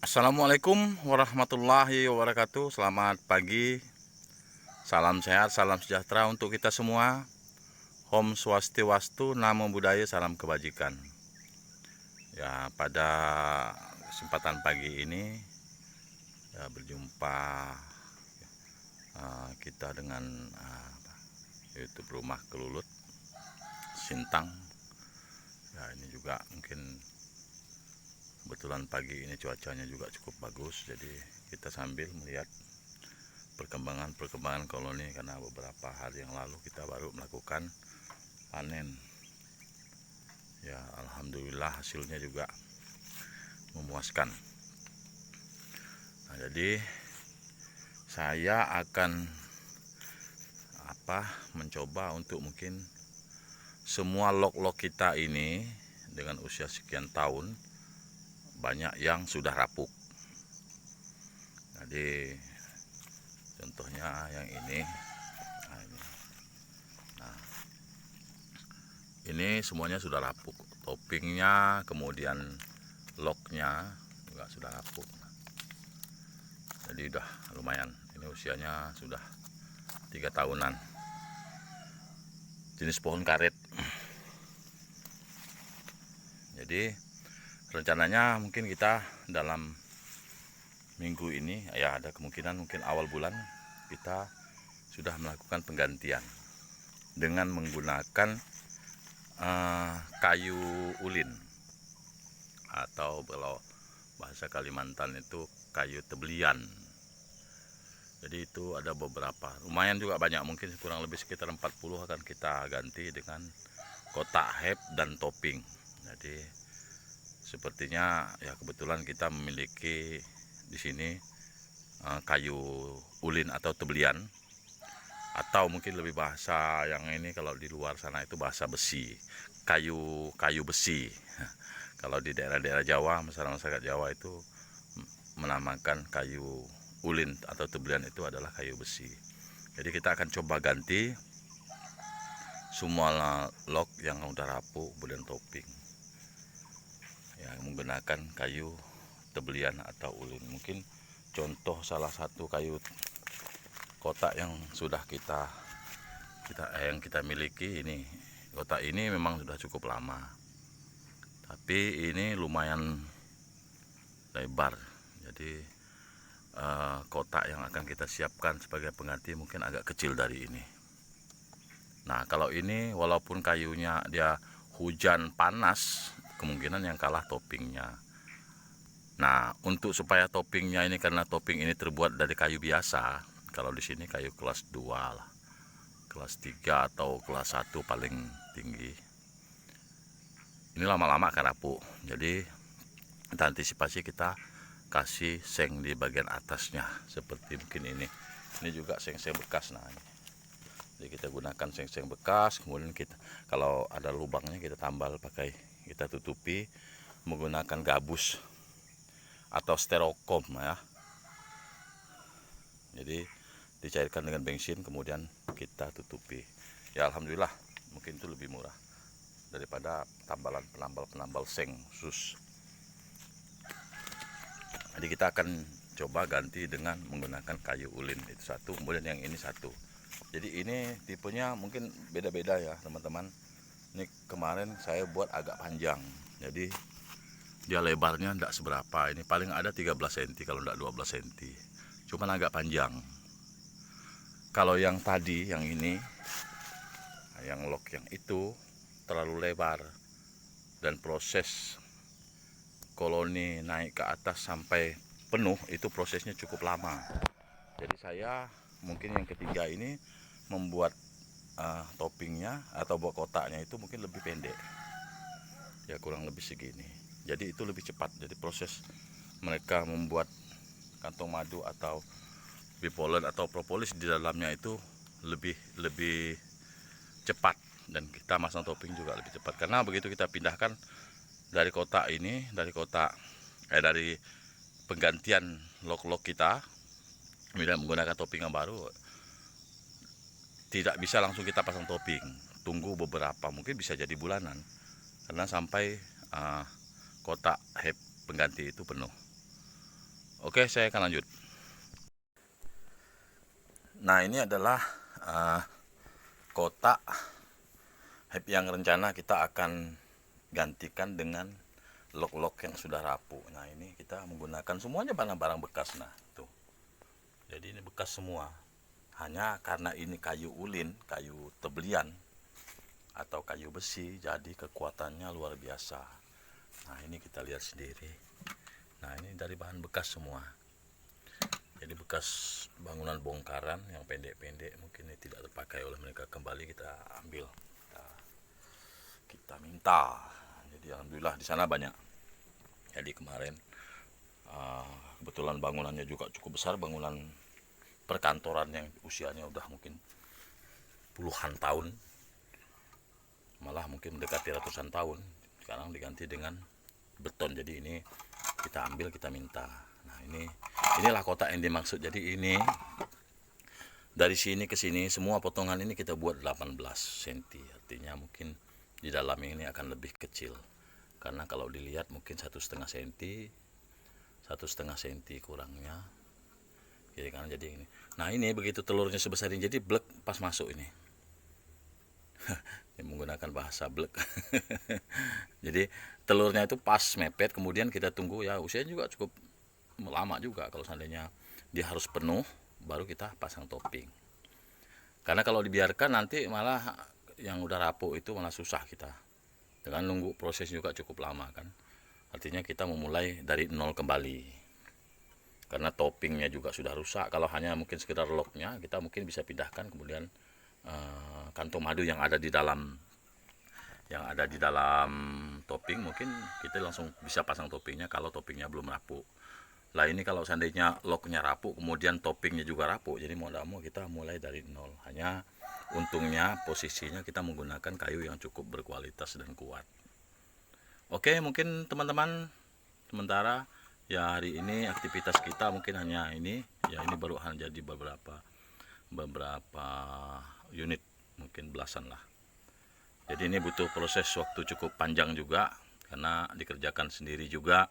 Assalamualaikum warahmatullahi wabarakatuh. Selamat pagi, salam sehat, salam sejahtera untuk kita semua. Om Swastiastu, Namo Buddhaya, salam kebajikan. Ya, pada kesempatan pagi ini ya, berjumpa kita dengan YouTube Rumah Kelulut Sintang. Ya, ini juga mungkin kebetulan pagi ini cuacanya juga cukup bagus, jadi kita sambil melihat perkembangan koloni, karena beberapa hari yang lalu kita baru melakukan panen. Ya, alhamdulillah hasilnya juga memuaskan. Nah, jadi saya akan mencoba untuk mungkin semua log-log kita ini dengan usia sekian tahun banyak yang sudah rapuk. Jadi contohnya yang ini. Ini semuanya sudah rapuk, toppingnya, kemudian lognya juga sudah rapuk. Jadi udah lumayan, ini usianya sudah 3 tahunan. Jenis pohon karet. Jadi rencananya mungkin kita dalam minggu ini, ya ada kemungkinan mungkin awal bulan kita sudah melakukan penggantian dengan menggunakan kayu ulin, atau kalau bahasa Kalimantan itu kayu tebelian. Jadi itu ada beberapa, lumayan juga banyak, mungkin kurang lebih sekitar 40 akan kita ganti dengan kotak hep dan topping. Jadi sepertinya ya kebetulan kita memiliki di sini kayu ulin atau tebelian, atau mungkin lebih bahasa yang ini kalau di luar sana itu bahasa besi, kayu besi. Kalau di daerah-daerah Jawa, masyarakat Jawa itu menamakan kayu ulin atau tebelian itu adalah kayu besi. Jadi kita akan coba ganti semua log yang udah rapuh, kemudian topping yang menggunakan kayu tebelian atau ulin. Mungkin contoh salah satu kayu kotak yang sudah kita miliki ini. Kotak ini memang sudah cukup lama, tapi ini lumayan lebar. Jadi kotak yang akan kita siapkan sebagai pengganti mungkin agak kecil dari ini. Nah, kalau ini walaupun kayunya dia hujan panas, kemungkinan yang kalah toppingnya. Nah, untuk supaya toppingnya ini, karena topping ini terbuat dari kayu biasa, kalau di sini kayu kelas 2 lah, kelas 3 atau kelas 1 paling tinggi. Ini lama-lama akan rapuh. Jadi kita antisipasi, kita kasih seng di bagian atasnya seperti mungkin ini juga seng-seng bekas. Nah, ini jadi kita gunakan seng-seng bekas, kemudian kita kalau ada lubangnya kita tambal kita tutupi menggunakan gabus atau styrofoam ya. Jadi dicairkan dengan bensin kemudian kita tutupi. Ya, alhamdulillah mungkin itu lebih murah daripada penambal seng khusus. Jadi kita akan coba ganti dengan menggunakan kayu ulin, itu satu, kemudian yang ini satu. Jadi ini tipenya mungkin beda-beda ya teman-teman. Ini kemarin saya buat agak panjang, jadi dia lebarnya tidak seberapa. Ini paling ada 13 cm kalau tidak 12 cm, cuman agak panjang. Kalau yang tadi, yang ini, yang log yang itu terlalu lebar, dan proses koloni naik ke atas sampai penuh itu prosesnya cukup lama. Jadi saya mungkin yang ketiga ini membuat toppingnya atau buat kotaknya itu mungkin lebih pendek, ya kurang lebih segini. Jadi itu lebih cepat. Jadi proses mereka membuat kantong madu atau bipolen atau propolis di dalamnya itu lebih cepat, dan kita masang topping juga lebih cepat. Karena begitu kita pindahkan dari kotak ini, dari penggantian log-log kita, kemudian menggunakan topping yang baru, tidak bisa langsung kita pasang topping, tunggu beberapa, mungkin bisa jadi bulanan, karena sampai kotak hep pengganti itu penuh. Oke, saya akan lanjut. Nah, ini adalah kotak yang rencana kita akan gantikan dengan lok-lok yang sudah rapuh. Nah, ini kita menggunakan semuanya barang-barang bekas. Nah, tuh. Jadi ini bekas semua. Hanya karena ini kayu ulin, kayu tebelian atau kayu besi, jadi kekuatannya luar biasa. Nah, ini kita lihat sendiri. Nah, ini dari bahan bekas semua. Jadi bekas bangunan bongkaran yang pendek-pendek, mungkin ini tidak terpakai oleh mereka, kembali kita ambil, kita minta. Jadi alhamdulillah di sana banyak. Jadi kemarin kebetulan bangunannya juga cukup besar, bangunan perkantoran yang usianya udah mungkin puluhan tahun, malah mungkin mendekati ratusan tahun. Sekarang diganti dengan beton. Jadi ini kita ambil, kita minta. Nah, inilah kotak yang dimaksud. Jadi ini dari sini ke sini semua potongan ini kita buat 18 cm. Artinya mungkin di dalam ini akan lebih kecil. Karena kalau dilihat mungkin 1,5 cm, 1,5 cm kurangnya. Jadi kan jadi ini. Nah, ini begitu telurnya sebesar ini, jadi blek pas masuk ini. Menggunakan bahasa blek. Jadi telurnya itu pas mepet, kemudian kita tunggu ya, usianya juga cukup lama juga. Kalau seandainya dia harus penuh, baru kita pasang topping. Karena kalau dibiarkan nanti malah yang udah rapuh itu malah susah kita. Dengan nunggu proses juga cukup lama kan. Artinya kita memulai dari nol kembali. Karena toppingnya juga sudah rusak. Kalau hanya mungkin sekedar locknya, kita mungkin bisa pindahkan kemudian kantong madu yang ada di dalam topping, mungkin kita langsung bisa pasang toppingnya kalau toppingnya belum rapuh. Lah ini kalau seandainya locknya rapuh kemudian toppingnya juga rapuh, jadi mau tidak mau kita mulai dari nol. Hanya untungnya posisinya kita menggunakan kayu yang cukup berkualitas dan kuat. Oke, mungkin teman-teman sementara ya hari ini aktivitas kita mungkin hanya ini ya, ini baru hanya jadi beberapa unit, mungkin belasan lah. Jadi ini butuh proses waktu cukup panjang juga karena dikerjakan sendiri juga,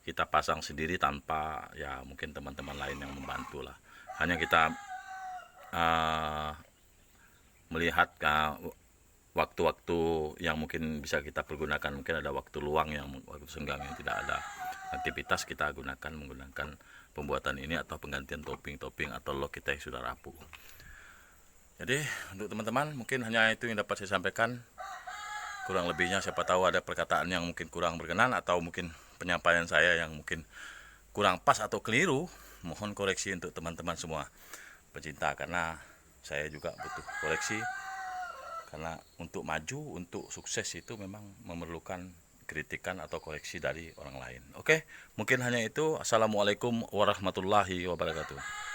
kita pasang sendiri tanpa ya mungkin teman-teman lain yang membantu lah. Hanya kita melihat waktu-waktu yang mungkin bisa kita pergunakan, mungkin ada waktu luang yang waktu senggang yang tidak ada aktivitas, kita menggunakan pembuatan ini atau penggantian topping atau lock kita yang sudah rapuh. Jadi untuk teman-teman mungkin hanya itu yang dapat saya sampaikan. Kurang lebihnya siapa tahu ada perkataan yang mungkin kurang berkenan atau mungkin penyampaian saya yang mungkin kurang pas atau keliru, mohon koreksi untuk teman-teman semua pecinta, karena saya juga butuh koreksi. Karena untuk maju, untuk sukses itu memang memerlukan kritikan atau koreksi dari orang lain. Oke, mungkin hanya itu. Assalamualaikum warahmatullahi wabarakatuh.